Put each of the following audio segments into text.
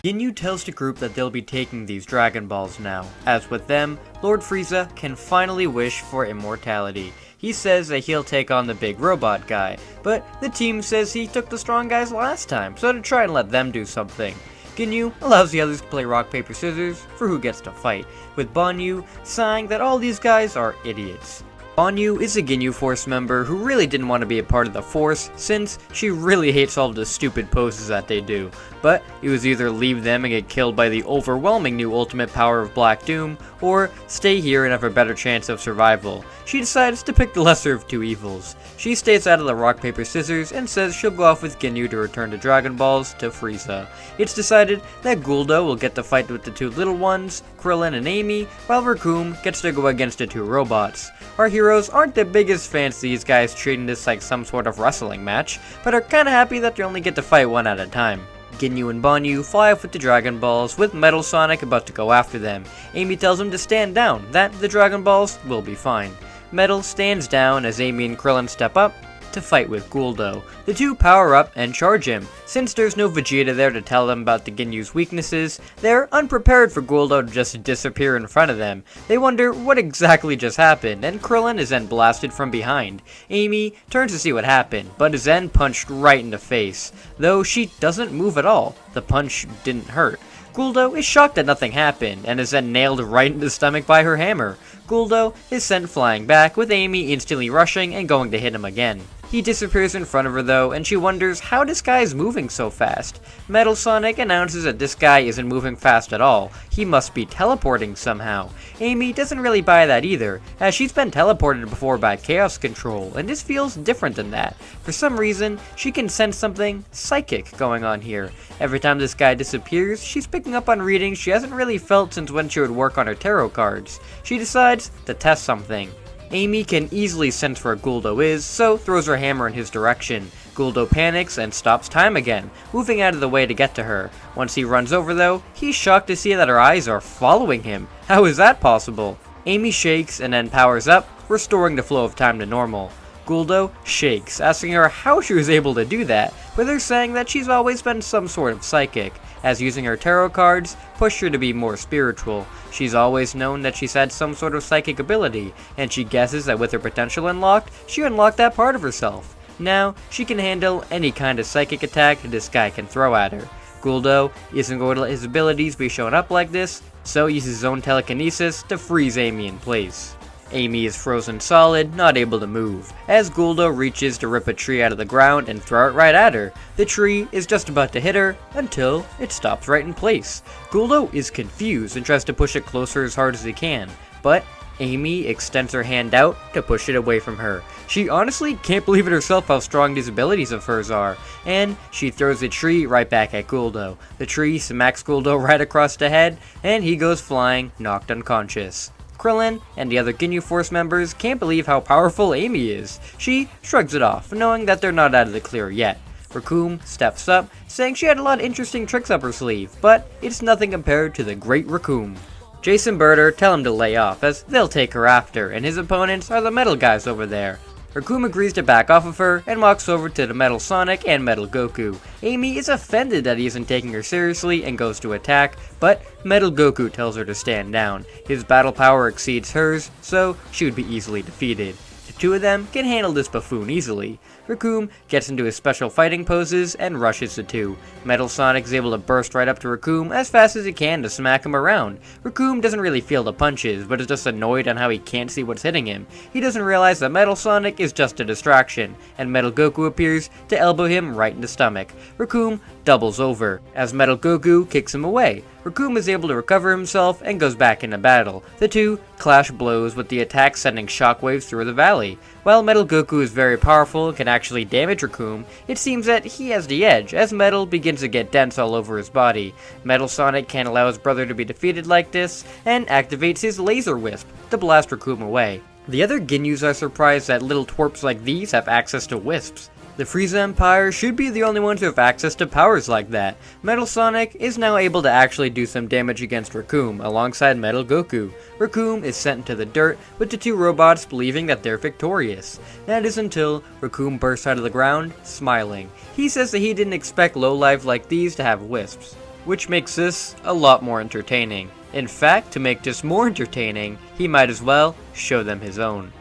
Ginyu tells the group that they'll be taking these Dragon Balls now, as with them, Lord Frieza can finally wish for immortality. He says that he'll take on the big robot guy, but the team says he took the strong guys last time, so to try and let them do something. Ginyu allows the others to play rock, paper, scissors for who gets to fight, with Banyu sighing that all these guys are idiots. Banyu is a Ginyu Force member who really didn't want to be a part of the Force since she really hates all the stupid poses that they do, but it was either leave them and get killed by the overwhelming new ultimate power of Black Doom, or stay here and have a better chance of survival. She decides to pick the lesser of two evils. She stays out of the rock, paper, scissors and says she'll go off with Ginyu to return the Dragon Balls to Frieza. It's decided that Guldo will get to fight with the two little ones, Krillin and Amy, while Recoome gets to go against the two robots. Our heroes aren't the biggest fans of these guys treating this like some sort of wrestling match, but are kinda happy that they only get to fight one at a time. Ginyu and Banyu fly off with the Dragon Balls, with Metal Sonic about to go after them. Amy tells him to stand down, that the Dragon Balls will be fine. Metal stands down as Amy and Krillin step up to fight with Guldo. The two power up and charge him. Since there's no Vegeta there to tell them about the Ginyu's weaknesses, they're unprepared for Guldo to just disappear in front of them. They wonder what exactly just happened, and Krillin is then blasted from behind. Amy turns to see what happened, but is then punched right in the face. Though she doesn't move at all, the punch didn't hurt. Guldo is shocked that nothing happened, and is then nailed right in the stomach by her hammer. Guldo is sent flying back, with Amy instantly rushing and going to hit him again. He disappears in front of her though, and she wonders how this guy is moving so fast. Metal Sonic announces that this guy isn't moving fast at all. He must be teleporting somehow. Amy doesn't really buy that either, as she's been teleported before by Chaos Control, and this feels different than that. For some reason, she can sense something psychic going on here. Every time this guy disappears, she's picking up on readings she hasn't really felt since when she would work on her tarot cards. She decides to test something. Amy can easily sense where Guldo is, so throws her hammer in his direction. Guldo panics and stops time again, moving out of the way to get to her. Once he runs over though, he's shocked to see that her eyes are following him. How is that possible? Amy shakes and then powers up, restoring the flow of time to normal. Guldo shakes, asking her how she was able to do that, with her saying that she's always been some sort of psychic, as using her tarot cards pushed her to be more spiritual. She's always known that she's had some sort of psychic ability, and she guesses that with her potential unlocked, she unlocked that part of herself. Now, she can handle any kind of psychic attack this guy can throw at her. Guldo isn't going to let his abilities be shown up like this, so uses his own telekinesis to freeze Amy in place. Amy is frozen solid, not able to move, as Guldo reaches to rip a tree out of the ground and throw it right at her. The tree is just about to hit her, until it stops right in place. Guldo is confused and tries to push it closer as hard as he can, but Amy extends her hand out to push it away from her. She honestly can't believe it herself how strong these abilities of hers are, and she throws the tree right back at Guldo. The tree smacks Guldo right across the head, and he goes flying, knocked unconscious. Krillin and the other Ginyu Force members can't believe how powerful Amy is. She shrugs it off, knowing that they're not out of the clear yet. Recoome steps up, saying she had a lot of interesting tricks up her sleeve, but it's nothing compared to the great Recoome. Jason Birder tell him to lay off, as they'll take her after, and his opponents are the metal guys over there. Recoome agrees to back off of her and walks over to the Metal Sonic and Metal Goku. Amy is offended that he isn't taking her seriously and goes to attack, but Metal Goku tells her to stand down. His battle power exceeds hers, so she would be easily defeated. The two of them can handle this buffoon easily. Recoome gets into his special fighting poses and rushes the two. Metal Sonic is able to burst right up to Recoome as fast as he can to smack him around. Recoome doesn't really feel the punches, but is just annoyed on how he can't see what's hitting him. He doesn't realize that Metal Sonic is just a distraction, and Metal Goku appears to elbow him right in the stomach. Recoome doubles over, as Metal Goku kicks him away. Recoome is able to recover himself and goes back into battle. The two clash blows, with the attack sending shockwaves through the valley. While Metal Goku is very powerful and can actually damage Recoome, it seems that he has the edge, as metal begins to get dense all over his body. Metal Sonic can't allow his brother to be defeated like this, and activates his Laser Wisp to blast Recoome away. The other Ginyus are surprised that little twerps like these have access to wisps. The Frieza Empire should be the only ones who have access to powers like that. Metal Sonic is now able to actually do some damage against Recoome alongside Metal Goku. Recoome is sent into the dirt, with the two robots believing that they're victorious. That is until Recoome bursts out of the ground, smiling. He says that he didn't expect lowlife like these to have wisps. which makes this a lot more entertaining. In fact, to make this more entertaining, he might as well show them his own.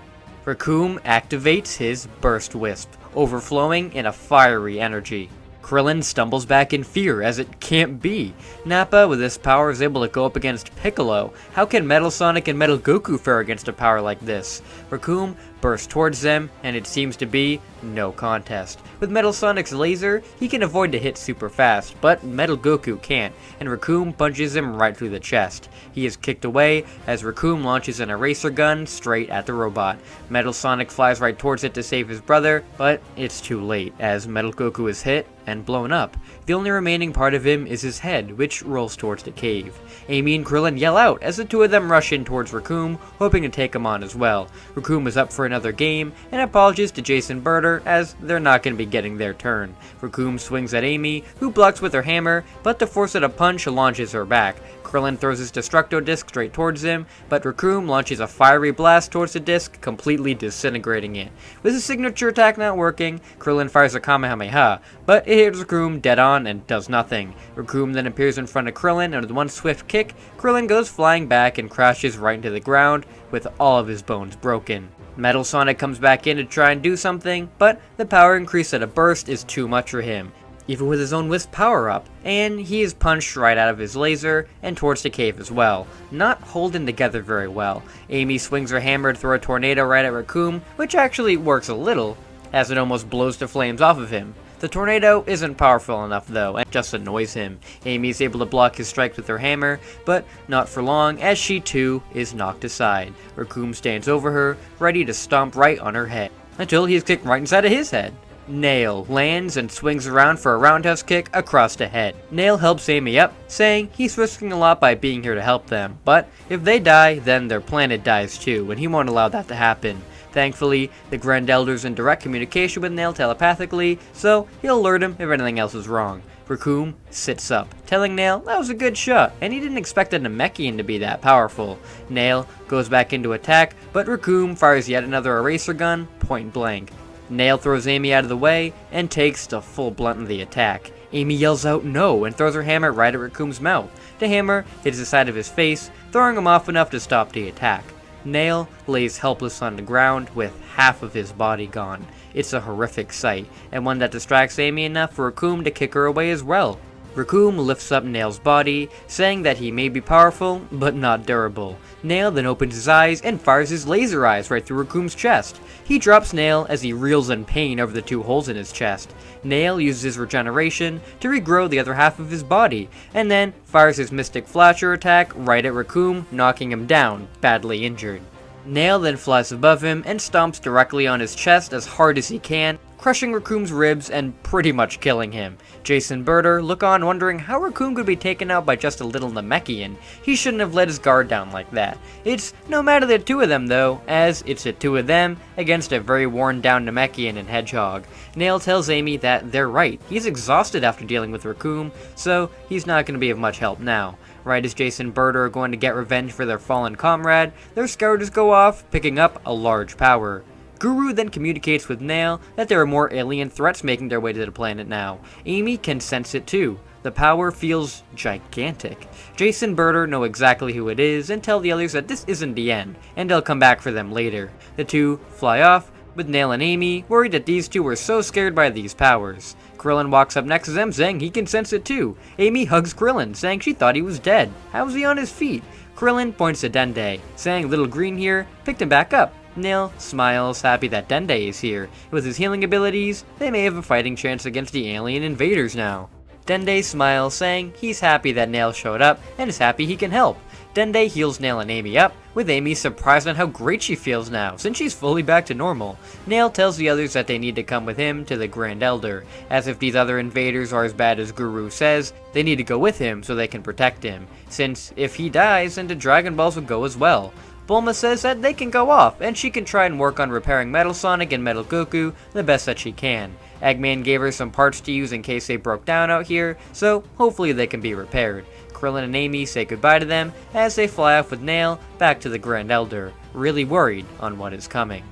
Recoome activates his Burst Wisp, overflowing in a fiery energy. Krillin stumbles back in fear, as it can't be. Nappa, with this power, is able to go up against Piccolo. How can Metal Sonic and Metal Goku fare against a power like this? Recoome bursts towards them, and it seems to be no contest. With Metal Sonic's laser, he can avoid the hit super fast, but Metal Goku can't, and Recoome punches him right through the chest. He is kicked away as Recoome launches an eraser gun straight at the robot. Metal Sonic flies right towards it to save his brother, but it's too late, as Metal Goku is hit and blown up. The only remaining part of him is his head, which rolls towards the cave. Amy and Krillin yell out as the two of them rush in towards Recoome, hoping to take him on as well. Recoome is up for another game, and apologies to Jason Birder, as they're not going to be getting their turn. Recoome swings at Amy, who blocks with her hammer, but to force it a punch launches her back. Krillin throws his Destructo Disc straight towards him, but Recoome launches a fiery blast towards the disc, completely disintegrating it. With his signature attack not working, Krillin fires a Kamehameha, but it hits Recoome dead on and does nothing. Recoome then appears in front of Krillin, and with one swift kick, Krillin goes flying back and crashes right into the ground, with all of his bones broken. Metal Sonic comes back in to try and do something, but the power increase at a burst is too much for him, even with his own Wisp power-up, and he is punched right out of his laser and towards the cave as well, not holding together very well. Amy swings her hammer to throw a tornado right at Recoome, which actually works a little, as it almost blows the flames off of him. The tornado isn't powerful enough though, and just annoys him. Amy is able to block his strikes with her hammer, but not for long, as she too is knocked aside. Recoome stands over her, ready to stomp right on her head, until he is kicked right inside of his head. Nail lands and swings around for a roundhouse kick across the head. Nail helps Amy up, saying he's risking a lot by being here to help them, but if they die, then their planet dies too, and he won't allow that to happen. Thankfully, the Grand Elder's in direct communication with Nail telepathically, so he'll alert him if anything else is wrong. Recoome sits up, telling Nail that was a good shot, and he didn't expect a Namekian to be that powerful. Nail goes back into attack, but Recoome fires yet another eraser gun, point blank. Nail throws Amy out of the way, and takes the full blunt of the attack. Amy yells out no, and throws her hammer right at Recoome's mouth. The hammer hits the side of his face, throwing him off enough to stop the attack. Nail lays helpless on the ground with half of his body gone. It's a horrific sight, and one that distracts Amy enough for Recoome to kick her away as well. Recoome lifts up Nail's body, saying that he may be powerful, but not durable. Nail then opens his eyes and fires his laser eyes right through Recoome's chest. He drops Nail as he reels in pain over the two holes in his chest. Nail uses his regeneration to regrow the other half of his body, and then fires his Mystic Flasher attack right at Recoome, knocking him down, badly injured. Nail then flies above him and stomps directly on his chest as hard as he can, crushing Recoome's ribs and pretty much killing him. Jason Birder look on wondering how Recoome could be taken out by just a little Namekian. He shouldn't have let his guard down like that. It's no matter the two of them though, as it's the two of them against a very worn down Namekian and Hedgehog. Nail tells Amy that they're right. He's exhausted after dealing with Recoome, so he's not going to be of much help now. Right as Jason and Birder are going to get revenge for their fallen comrade, their scouters go off, picking up a large power. Guru then communicates with Nail that there are more alien threats making their way to the planet now. Amy can sense it too. The power feels gigantic. Jason and Birder know exactly who it is and tell the others that this isn't the end, and they'll come back for them later. The two fly off, with Nail and Amy worried that these two were so scared by these powers. Krillin walks up next to them, saying he can sense it too. Amy hugs Krillin, saying she thought he was dead. How is he on his feet? Krillin points to Dende, saying Little Green here picked him back up. Nail smiles, happy that Dende is here. With his healing abilities, they may have a fighting chance against the alien invaders now. Dende smiles, saying he's happy that Nail showed up and is happy he can help. Dende heals Nail and Amy up, with Amy surprised on how great she feels now, since she's fully back to normal. Nail tells the others that they need to come with him to the Grand Elder, as if these other invaders are as bad as Guru says, they need to go with him so they can protect him, since if he dies, then the Dragon Balls will go as well. Bulma says that they can go off, and she can try and work on repairing Metal Sonic and Metal Goku the best that she can. Eggman gave her some parts to use in case they broke down out here, so hopefully they can be repaired. Krillin and Amy say goodbye to them as they fly off with Nail back to the Grand Elder, really worried on what is coming.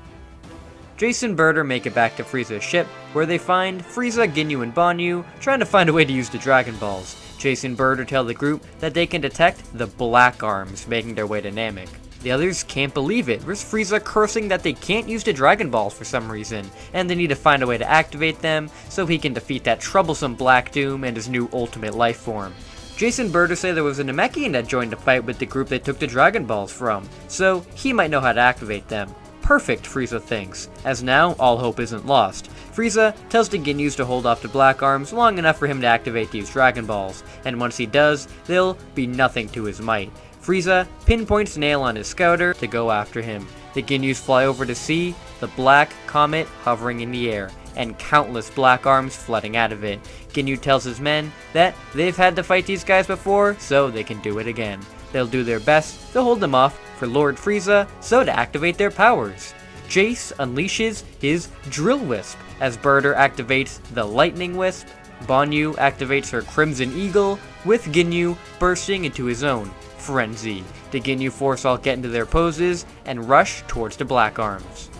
Jason and Birder make it back to Frieza's ship, where they find Frieza, Ginyu, and Banyu trying to find a way to use the Dragon Balls. Jason Birder tell the group that they can detect the Black Arms making their way to Namek. The others can't believe it, with Frieza cursing that they can't use the Dragon Balls for some reason, and they need to find a way to activate them so he can defeat that troublesome Black Doom and his new ultimate life form. Jason Birder say there was a Namekian that joined the fight with the group they took the Dragon Balls from, so he might know how to activate them. Perfect, Frieza thinks, as now all hope isn't lost. Frieza tells the Ginyus to hold off the Black Arms long enough for him to activate these Dragon Balls, and once he does, they'll be nothing to his might. Frieza pinpoints Nail on his scouter to go after him. The Ginyus fly over to see the Black Comet hovering in the air, and countless Black Arms flooding out of it. Ginyu tells his men that they've had to fight these guys before, so they can do it again. They'll do their best to hold them off for Lord Frieza, so to activate their powers. Jace unleashes his Drill Wisp, as Birder activates the Lightning Wisp. Banyu activates her Crimson Eagle, with Ginyu bursting into his own Frenzy. The Ginyu Force all get into their poses and rush towards the Black Arms.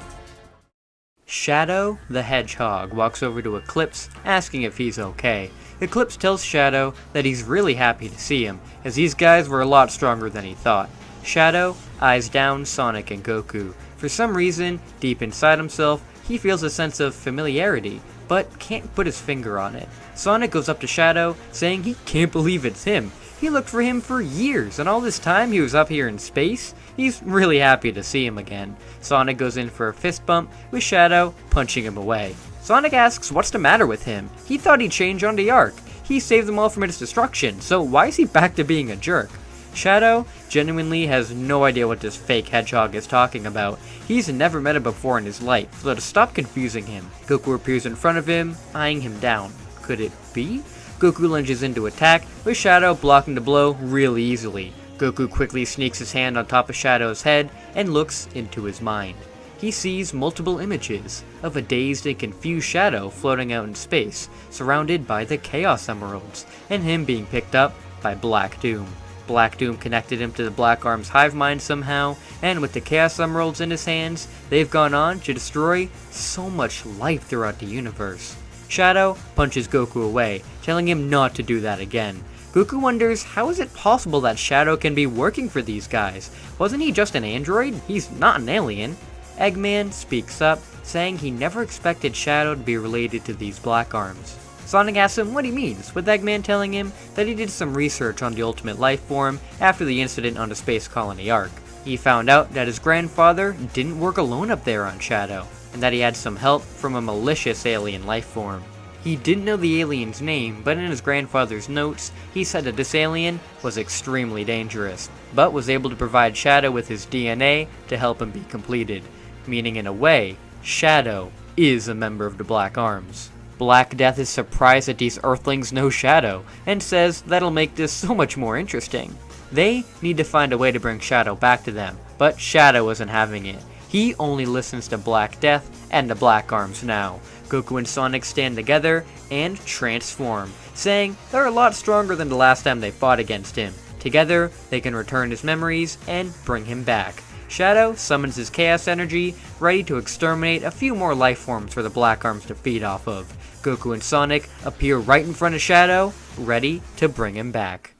Shadow the Hedgehog walks over to Eclipse, asking if he's okay. Eclipse tells Shadow that he's really happy to see him, as these guys were a lot stronger than he thought. Shadow eyes down Sonic and Goku. For some reason, deep inside himself, he feels a sense of familiarity, but can't put his finger on it. Sonic goes up to Shadow, saying he can't believe it's him. He looked for him for years, and all this time he was up here in space. He's really happy to see him again. Sonic goes in for a fist bump, with Shadow punching him away. Sonic asks what's the matter with him. He thought he'd change on the Ark. He saved them all from its destruction, so why is he back to being a jerk? Shadow genuinely has no idea what this fake hedgehog is talking about. He's never met him before in his life, so to stop confusing him, Goku appears in front of him, eyeing him down. Could it be? Goku lunges into attack, with Shadow blocking the blow really easily. Goku quickly sneaks his hand on top of Shadow's head and looks into his mind. He sees multiple images of a dazed and confused Shadow floating out in space, surrounded by the Chaos Emeralds, and him being picked up by Black Doom. Black Doom connected him to the Black Arms hive mind somehow, and with the Chaos Emeralds in his hands, they've gone on to destroy so much life throughout the universe. Shadow punches Goku away, telling him not to do that again. Goku wonders how is it possible that Shadow can be working for these guys? Wasn't he just an android? He's not an alien. Eggman speaks up, saying he never expected Shadow to be related to these Black Arms. Sonic asks him what he means, with Eggman telling him that he did some research on the Ultimate Life Form after the incident on the Space Colony Ark. He found out that his grandfather didn't work alone up there on Shadow, and that he had some help from a malicious alien life form. He didn't know the alien's name, but in his grandfather's notes, he said that this alien was extremely dangerous, but was able to provide Shadow with his DNA to help him be completed. Meaning in a way, Shadow is a member of the Black Arms. Black Death is surprised that these Earthlings know Shadow, and says that'll make this so much more interesting. They need to find a way to bring Shadow back to them, but Shadow isn't having it. He only listens to Black Death and the Black Arms now. Goku and Sonic stand together and transform, saying they're a lot stronger than the last time they fought against him. Together, they can return his memories and bring him back. Shadow summons his Chaos Energy, ready to exterminate a few more life forms for the Black Arms to feed off of. Goku and Sonic appear right in front of Shadow, ready to bring him back.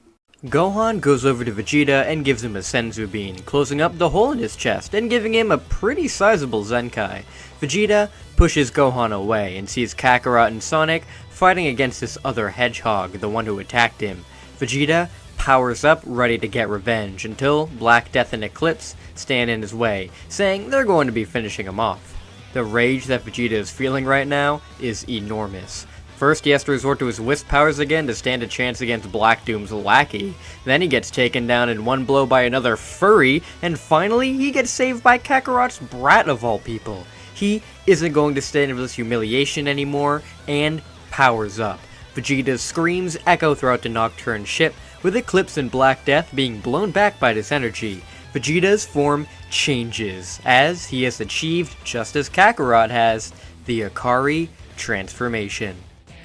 Gohan goes over to Vegeta and gives him a Senzu Bean, closing up the hole in his chest and giving him a pretty sizable Zenkai. Vegeta pushes Gohan away and sees Kakarot and Sonic fighting against this other hedgehog, the one who attacked him. Vegeta powers up ready to get revenge until Black Death and Eclipse stand in his way, saying they're going to be finishing him off. The rage that Vegeta is feeling right now is enormous. First, he has to resort to his Wisp powers again to stand a chance against Black Doom's lackey. Then he gets taken down in one blow by another furry, and finally he gets saved by Kakarot's brat of all people. He isn't going to stand for this humiliation anymore, and powers up. Vegeta's screams echo throughout the Nocturn ship, with Eclipse and Black Death being blown back by this energy. Vegeta's form changes, as he has achieved, just as Kakarot has, the Akari transformation.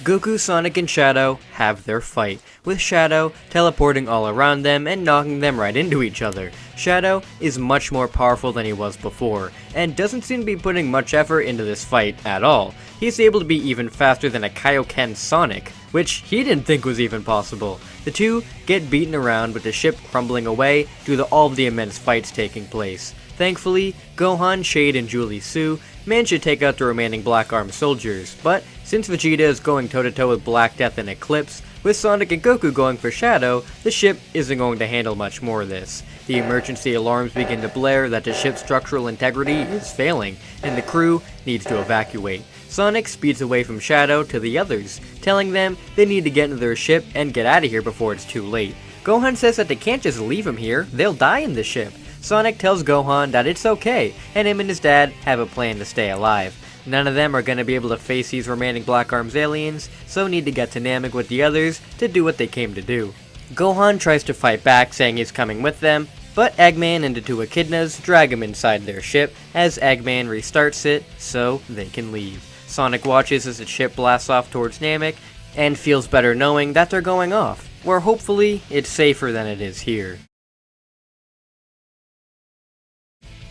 Goku, Sonic, and Shadow have their fight, with Shadow teleporting all around them and knocking them right into each other. Shadow is much more powerful than he was before, and doesn't seem to be putting much effort into this fight at all. He's able to be even faster than a Kaioken Sonic, which he didn't think was even possible. The two get beaten around with the ship crumbling away due to all of the immense fights taking place. Thankfully, Gohan, Shade, and Julie Su manage to take out the remaining Black Arm soldiers, but since Vegeta is going toe-to-toe with Black Death and Eclipse, with Sonic and Goku going for Shadow, the ship isn't going to handle much more of this. The emergency alarms begin to blare that the ship's structural integrity is failing, and the crew needs to evacuate. Sonic speeds away from Shadow to the others, telling them they need to get into their ship and get out of here before it's too late. Gohan says that they can't just leave him here, they'll die in the ship. Sonic tells Gohan that it's okay, and him and his dad have a plan to stay alive. None of them are going to be able to face these remaining Black Arms aliens, so need to get to Namek with the others to do what they came to do. Gohan tries to fight back, saying he's coming with them, but Eggman and the two Echidnas drag him inside their ship as Eggman restarts it so they can leave. Sonic watches as the ship blasts off towards Namek and feels better knowing that they're going off, where hopefully it's safer than it is here.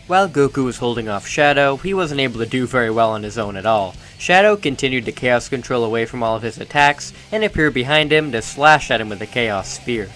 While Goku was holding off Shadow, he wasn't able to do very well on his own at all. Shadow continued to Chaos Control away from all of his attacks, and appeared behind him to slash at him with a Chaos Spear.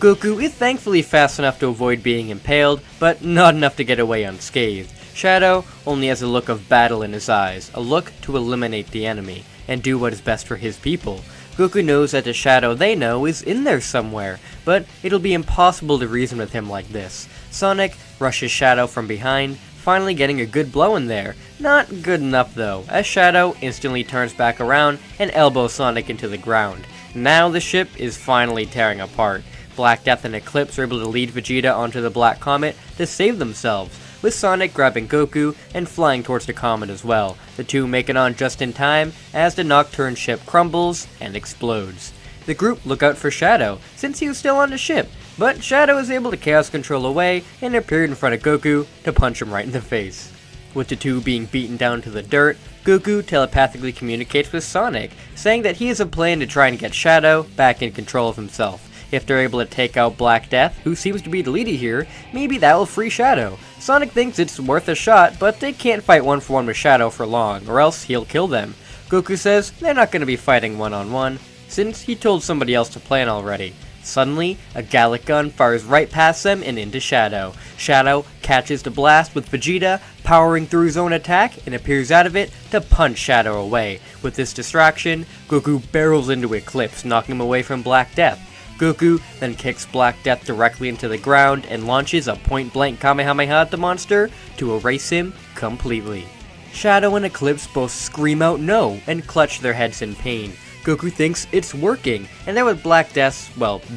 Goku is thankfully fast enough to avoid being impaled, but not enough to get away unscathed. Shadow only has a look of battle in his eyes, a look to eliminate the enemy, and do what is best for his people. Goku knows that the Shadow they know is in there somewhere, but it'll be impossible to reason with him like this. Sonic rushes Shadow from behind, finally getting a good blow in there. Not good enough though, as Shadow instantly turns back around and elbows Sonic into the ground. Now the ship is finally tearing apart. Black Death and Eclipse are able to lead Vegeta onto the Black Comet to save themselves, with Sonic grabbing Goku and flying towards the comet as well. The two make it on just in time as the Nocturn ship crumbles and explodes. The group look out for Shadow, since he was still on the ship, but Shadow is able to Chaos Control away and appeared in front of Goku to punch him right in the face. With the two being beaten down to the dirt, Goku telepathically communicates with Sonic, saying that he has a plan to try and get Shadow back in control of himself. If they're able to take out Black Death, who seems to be the leader here, maybe that will free Shadow. Sonic thinks it's worth a shot, but they can't fight one-for-one with Shadow for long, or else he'll kill them. Goku says they're not going to be fighting one-on-one, since he told somebody else to plan already. Suddenly, a Gallic gun fires right past them and into Shadow. Shadow catches the blast with Vegeta powering through his own attack and appears out of it to punch Shadow away. With this distraction, Goku barrels into Eclipse, knocking him away from Black Death. Goku then kicks Black Death directly into the ground and launches a point-blank Kamehameha at the monster to erase him completely. Shadow and Eclipse both scream out no and clutch their heads in pain. Goku thinks it's working, and then with Black Death's,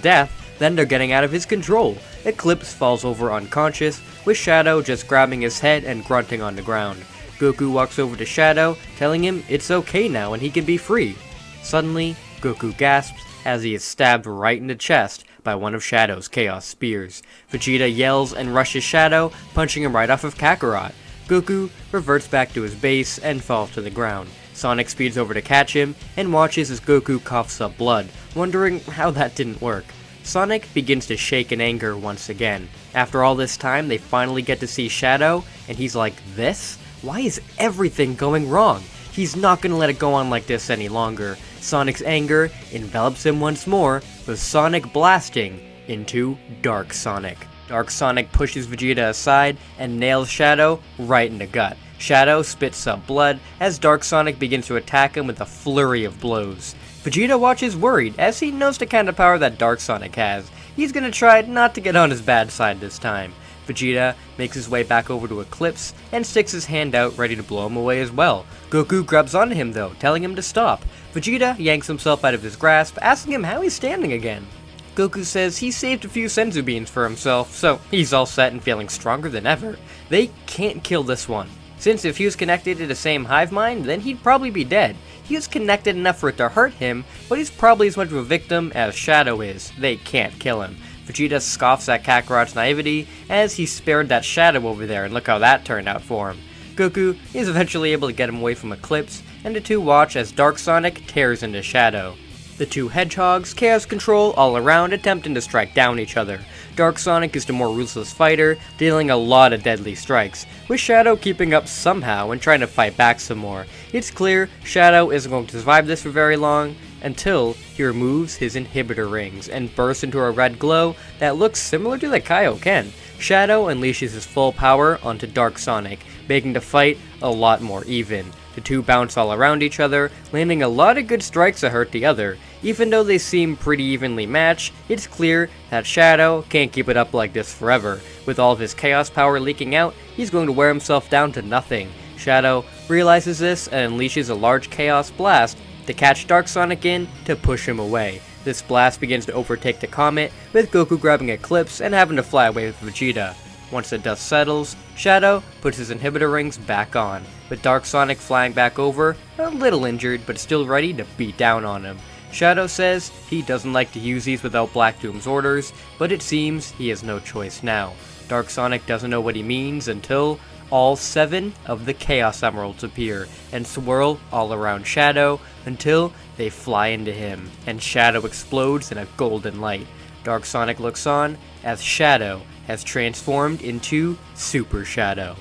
death, then they're getting out of his control. Eclipse falls over unconscious, with Shadow just grabbing his head and grunting on the ground. Goku walks over to Shadow, telling him it's okay now and he can be free. Suddenly, Goku gasps as he is stabbed right in the chest by one of Shadow's Chaos Spears. Vegeta yells and rushes Shadow, punching him right off of Kakarot. Goku reverts back to his base and falls to the ground. Sonic speeds over to catch him and watches as Goku coughs up blood, wondering how that didn't work. Sonic begins to shake in anger once again. After all this time, they finally get to see Shadow, and he's like, "This? Why is everything going wrong?" He's not gonna let it go on like this any longer. Sonic's anger envelops him once more, with Sonic blasting into Dark Sonic. Dark Sonic pushes Vegeta aside and nails Shadow right in the gut. Shadow spits up blood as Dark Sonic begins to attack him with a flurry of blows. Vegeta watches worried as he knows the kind of power that Dark Sonic has. He's gonna try not to get on his bad side this time. Vegeta makes his way back over to Eclipse and sticks his hand out ready to blow him away as well. Goku grabs onto him though, telling him to stop. Vegeta yanks himself out of his grasp, asking him how he's standing again. Goku says he saved a few senzu beans for himself, so he's all set and feeling stronger than ever. They can't kill this one, since if he was connected to the same hive mind, then he'd probably be dead. He was connected enough for it to hurt him, but he's probably as much of a victim as Shadow is. They can't kill him. Vegeta scoffs at Kakarot's naivety as he spared that Shadow over there, and look how that turned out for him. Goku is eventually able to get him away from Eclipse, and the two watch as Dark Sonic tears into Shadow. The two hedgehogs Chaos Control all around, attempting to strike down each other. Dark Sonic is the more ruthless fighter, dealing a lot of deadly strikes, with Shadow keeping up somehow and trying to fight back some more. It's clear Shadow isn't going to survive this for very long, until he removes his inhibitor rings and bursts into a red glow that looks similar to the Kaioken. Shadow unleashes his full power onto Dark Sonic, making the fight a lot more even. The two bounce all around each other, landing a lot of good strikes that hurt the other. Even though they seem pretty evenly matched, it's clear that Shadow can't keep it up like this forever. With all of his chaos power leaking out, he's going to wear himself down to nothing. Shadow realizes this and unleashes a large chaos blast to catch Dark Sonic in to push him away. This blast begins to overtake the comet, with Goku grabbing Eclipse and having to fly away with Vegeta. Once the dust settles, Shadow puts his inhibitor rings back on, with Dark Sonic flying back over, a little injured but still ready to beat down on him. Shadow says he doesn't like to use these without Black Doom's orders, but it seems he has no choice now. Dark Sonic doesn't know what he means until all 7 of the Chaos Emeralds appear and swirl all around Shadow until they fly into him, and Shadow explodes in a golden light. Dark Sonic looks on as Shadow has transformed into Super Shadow.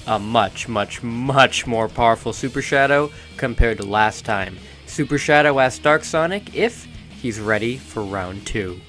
A much more powerful Super Shadow compared to last time. Super Shadow asks Dark Sonic if he's ready for round 2.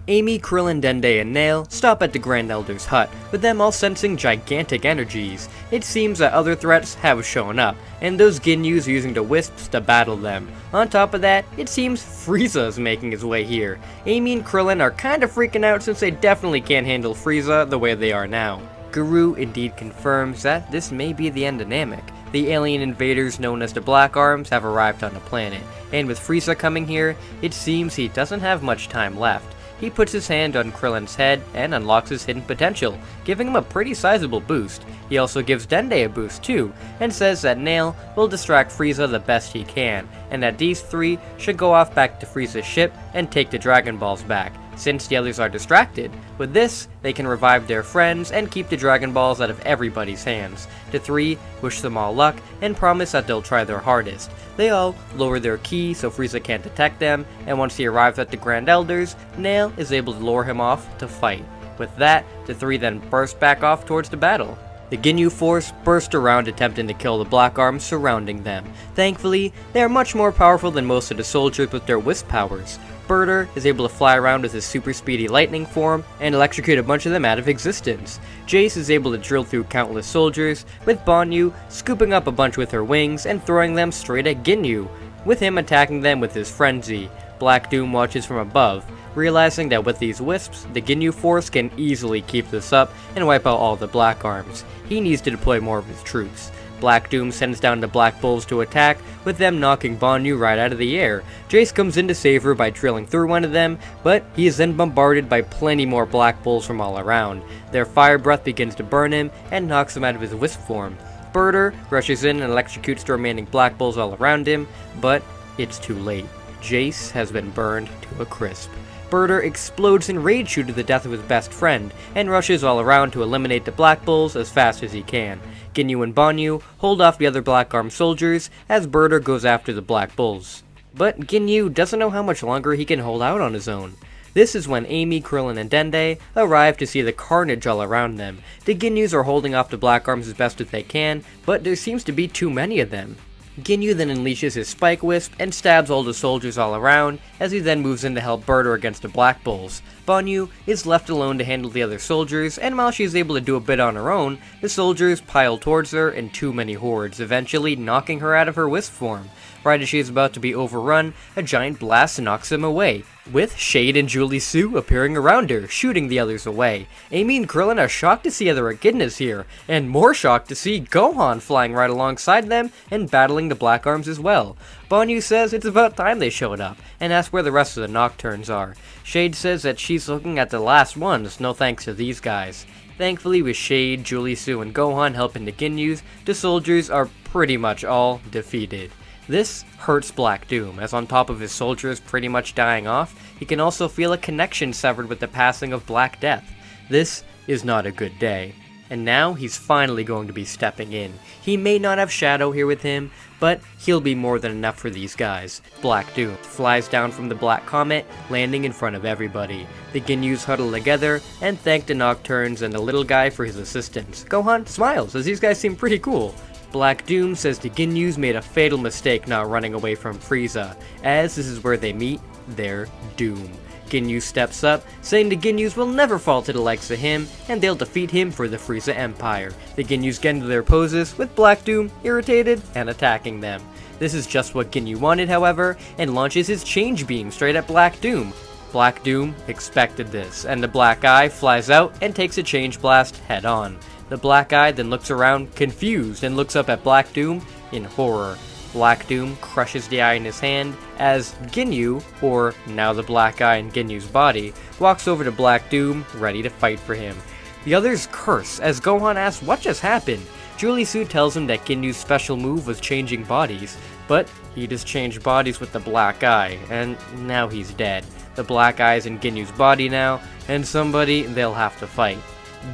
Amy, Krillin, Dende, and Nail stop at the Grand Elder's hut, with them all sensing gigantic energies. It seems that other threats have shown up, and those Ginyus are using the Wisps to battle them. On top of that, it seems Frieza is making his way here. Amy and Krillin are kinda freaking out since they definitely can't handle Frieza the way they are now. Guru indeed confirms that this may be the end of Namek. The alien invaders known as the Black Arms have arrived on the planet, and with Frieza coming here, it seems he doesn't have much time left. He puts his hand on Krillin's head and unlocks his hidden potential, giving him a pretty sizable boost. He also gives Dende a boost too, and says that Nail will distract Frieza the best he can, and that these 3 should go off back to Frieza's ship and take the Dragon Balls back, since the others are distracted. With this, they can revive their friends and keep the Dragon Balls out of everybody's hands. The 3 wish them all luck and promise that they'll try their hardest. They all lower their ki so Frieza can't detect them, and once he arrives at the Grand Elders, Nail is able to lure him off to fight. With that, the 3 then burst back off towards the battle. The Ginyu Force burst around attempting to kill the Black Arms surrounding them. Thankfully, they are much more powerful than most of the soldiers with their Wisp powers. Birder is able to fly around with his super speedy lightning form and electrocute a bunch of them out of existence. Jace is able to drill through countless soldiers, with Banyu scooping up a bunch with her wings and throwing them straight at Ginyu, with him attacking them with his frenzy. Black Doom watches from above, realizing that with these Wisps, the Ginyu Force can easily keep this up and wipe out all the Black Arms. He needs to deploy more of his troops. Black Doom sends down the Black Bulls to attack, with them knocking Banyu right out of the air. Jace comes in to save her by drilling through one of them, but he is then bombarded by plenty more Black Bulls from all around. Their fire breath begins to burn him and knocks him out of his Wisp form. Birder rushes in and electrocutes the remaining Black Bulls all around him, but it's too late. Jace has been burned to a crisp. Birder explodes in rage due to the death of his best friend, and rushes all around to eliminate the Black Bulls as fast as he can. Ginyu and Banyu hold off the other Black Arm soldiers as Birder goes after the Black Bulls. But Ginyu doesn't know how much longer he can hold out on his own. This is when Amy, Krillin, and Dende arrive to see the carnage all around them. The Ginyus are holding off the Black Arms as best as they can, but there seems to be too many of them. Ginyu then unleashes his Spike Wisp and stabs all the soldiers all around, as he then moves in to help Birder against the Black Bulls. Banyu is left alone to handle the other soldiers, and while she is able to do a bit on her own, the soldiers pile towards her in too many hordes, eventually knocking her out of her Wisp form. Right as she is about to be overrun, a giant blast knocks them away, with Shade and Julie Sue appearing around her, shooting the others away. Amy and Krillin are shocked to see other Echidnas here, and more shocked to see Gohan flying right alongside them and battling the Black Arms as well. Banyu says it's about time they showed up, and asks where the rest of the Nocturns are. Shade says that she's looking at the last ones, no thanks to these guys. Thankfully, with Shade, Julie Sue, and Gohan helping the Ginyus, the soldiers are pretty much all defeated. This hurts Black Doom, as on top of his soldiers pretty much dying off, he can also feel a connection severed with the passing of Black Death. This is not a good day. And now he's finally going to be stepping in. He may not have Shadow here with him, but he'll be more than enough for these guys. Black Doom flies down from the Black Comet, landing in front of everybody. The Ginyus huddle together and thank the Nocturns and the little guy for his assistance. Gohan smiles, as these guys seem pretty cool. Black Doom says the Ginyus made a fatal mistake not running away from Frieza, as this is where they meet their doom. Ginyu steps up, saying the Ginyus will never fall to the likes of him, and they'll defeat him for the Frieza Empire. The Ginyus get into their poses, with Black Doom irritated and attacking them. This is just what Ginyu wanted, however, and launches his Change Beam straight at Black Doom. Black Doom expected this, and the Black Eye flies out and takes a Change Blast head on. The Black Eye then looks around confused and looks up at Black Doom in horror. Black Doom crushes the eye in his hand as Ginyu, or now the Black Eye in Ginyu's body, walks over to Black Doom ready to fight for him. The others curse as Gohan asks what just happened. Julie Su tells him that Ginyu's special move was changing bodies, but he just changed bodies with the Black Eye, and now he's dead. The Black Eye's in Ginyu's body now, and somebody they'll have to fight.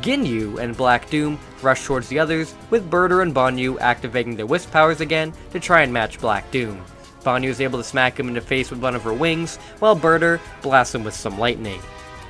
Ginyu and Black Doom rush towards the others, with Burter and Banyu activating their Wisp powers again to try and match Black Doom. Banyu is able to smack him in the face with one of her wings, while Burter blasts him with some lightning.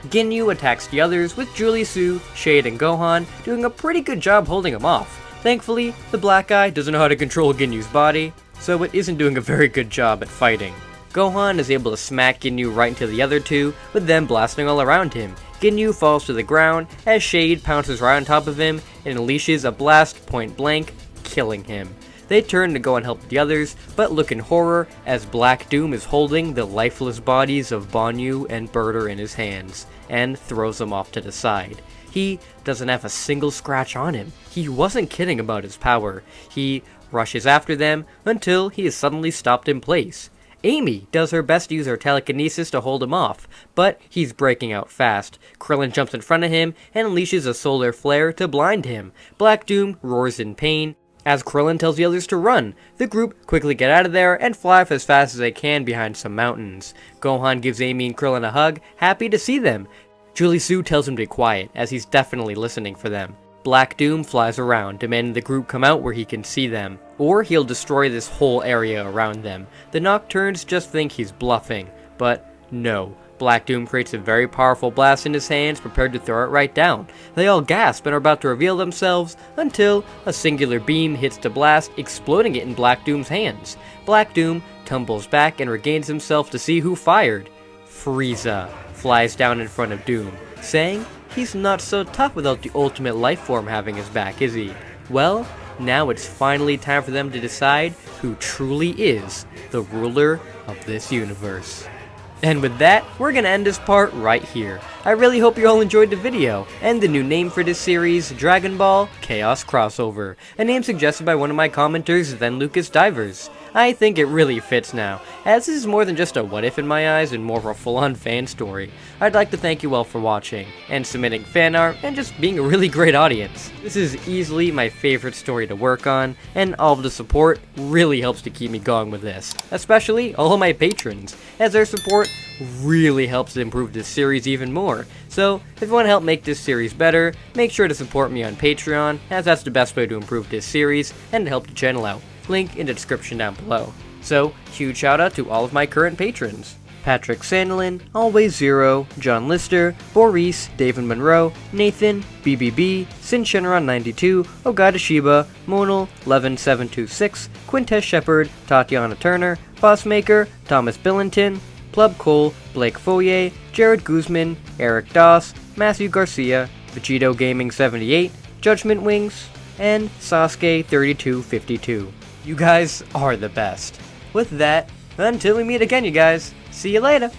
Ginyu attacks the others, with Julie Su, Shade, and Gohan doing a pretty good job holding him off. Thankfully, the Black Eye doesn't know how to control Ginyu's body, so it isn't doing a very good job at fighting. Gohan is able to smack Ginyu right into the other two, with them blasting all around him. Ginyu falls to the ground as Shade pounces right on top of him and unleashes a blast point blank, killing him. They turn to go and help the others, but look in horror as Black Doom is holding the lifeless bodies of Banyu and Burter in his hands, and throws them off to the side. He doesn't have a single scratch on him. He wasn't kidding about his power. He rushes after them until he is suddenly stopped in place. Amy does her best to use her telekinesis to hold him off, but he's breaking out fast. Krillin jumps in front of him and unleashes a solar flare to blind him. Black Doom roars in pain as Krillin tells the others to run. The group quickly get out of there and fly off as fast as they can behind some mountains. Gohan gives Amy and Krillin a hug, happy to see them. Julie Su tells him to be quiet, as he's definitely listening for them. Black Doom flies around, demanding the group come out where he can see them, or he'll destroy this whole area around them. The Nocturns just think he's bluffing, but no. Black Doom creates a very powerful blast in his hands, prepared to throw it right down. They all gasp and are about to reveal themselves, until a singular beam hits the blast, exploding it in Black Doom's hands. Black Doom tumbles back and regains himself to see who fired. Frieza flies down in front of Doom, saying he's not so tough without the ultimate life form having his back, is he? Well, now it's finally time for them to decide who truly is the ruler of this universe. And with that, we're gonna end this part right here. I really hope you all enjoyed the video, and the new name for this series, Dragon Ball Chaos Crossover, a name suggested by one of my commenters, then Lucas Divers. I think it really fits now, as this is more than just a what if in my eyes and more of a full-on fan story. I'd like to thank you all for watching, and submitting fan art, and just being a really great audience. This is easily my favorite story to work on, and all of the support really helps to keep me going with this, especially all of my patrons, as their support really helps to improve this series even more. So, if you want to help make this series better, make sure to support me on Patreon, as that's the best way to improve this series, and to help the channel out. Link in the description down below. So, huge shout out to all of my current patrons: Patrick Sandlin, Always Zero, John Lister, Boris, David Monroe, Nathan, BBB, Sin Shenron 92, Ogata Shiba, Monal, Levin726, Quintess Shepard, Tatiana Turner, Bossmaker, Thomas Billington, Plub Cole, Blake Foyer, Jared Guzman, Eric Doss, Matthew Garcia, Vegito Gaming 78, Judgment Wings, and Sasuke 3252. You guys are the best. With that, until we meet again, you guys, see you later!